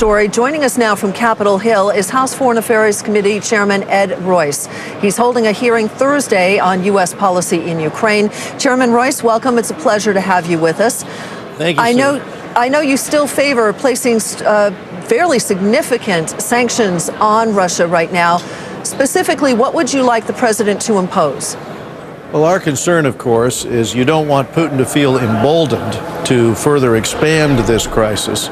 Story. Joining us now from Capitol Hill is House Foreign Affairs Committee Chairman Ed Royce. He's holding a hearing Thursday on U.S. policy in Ukraine. Chairman Royce, welcome. It's a pleasure to have you with us. Thank you, I know you still favor placing fairly significant sanctions on Russia right now. Specifically, what would you like the president to impose? Well, our concern, of course, is you don't want Putin to feel emboldened to further expand this crisis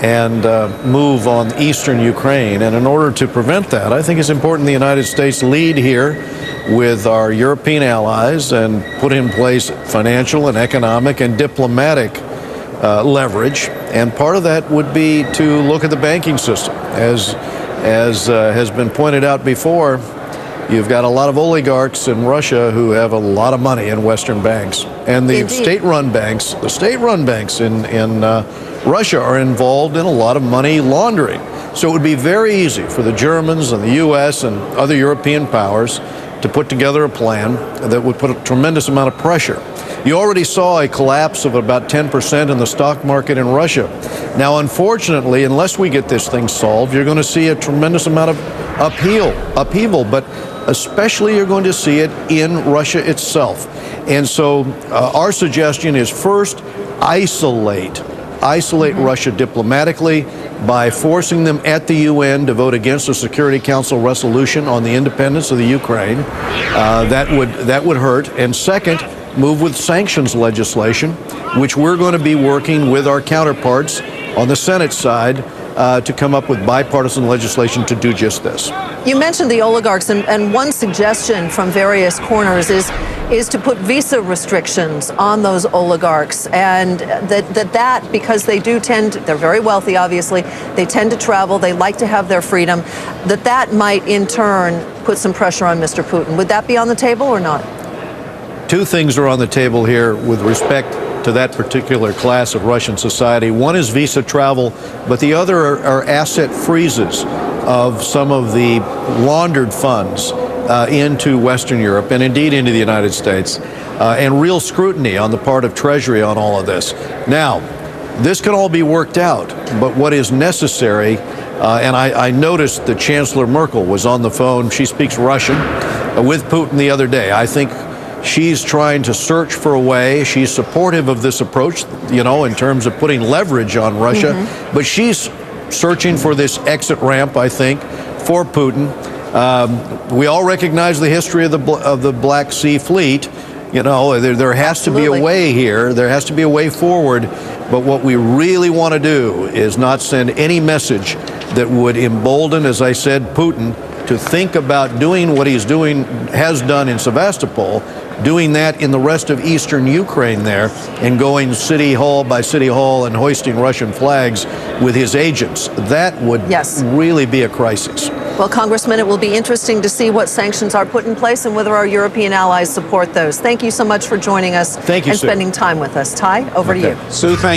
and move on eastern Ukraine. And in order to prevent that, I think it's important the United States lead here with our European allies and put in place financial and economic and diplomatic leverage. And part of that would be to look at the banking system. As has been pointed out before, you've got a lot of oligarchs in Russia who have a lot of money in Western banks. And the state-run banks, in Russia are involved in a lot of money laundering. So it would be very easy for the Germans and the U.S. and other European powers to put together a plan that would put a tremendous amount of pressure. You already saw a collapse of about 10% in the stock market in Russia. Now, unfortunately, unless we get this thing solved, you're going to see a tremendous amount of upheaval, but especially you're going to see it in Russia itself. And so our suggestion is first, isolate Russia diplomatically by forcing them at the UN to vote against the Security Council resolution on the independence of the Ukraine. That would hurt. And second, move with sanctions legislation, which we're going to be working with our counterparts on the Senate side to come up with bipartisan legislation to do just this. You mentioned the oligarchs, and one suggestion from various corners is to put visa restrictions on those oligarchs, and that because they're very wealthy, obviously, they tend to travel, they like to have their freedom, that might in turn put some pressure on Mr. Putin. Would that be on the table or not? Two things are on the table here with respect to that particular class of Russian society. One is visa travel, but the other are asset freezes of some of the laundered funds into Western Europe and indeed into the United States, and real scrutiny on the part of Treasury on all of this. Now, this can all be worked out, but what is necessary, and I noticed that Chancellor Merkel was on the phone, she speaks Russian, with Putin the other day. I think she's trying to search for a way. She's supportive of this approach, in terms of putting leverage on Russia, but she's searching for this exit ramp, I think, for Putin. We all recognize the history of the Black Sea Fleet. There has to be a way here. There has to be a way forward. But what we really want to do is not send any message that would embolden, as I said, Putin to think about doing what has done in Sevastopol, doing that in the rest of eastern Ukraine there, and going city hall by city hall and hoisting Russian flags with his agents. That would really be a crisis. Well, Congressman, it will be interesting to see what sanctions are put in place and whether our European allies support those. Thank you so much for joining us and spending time with us. Ty, over to you. Sue, thank you.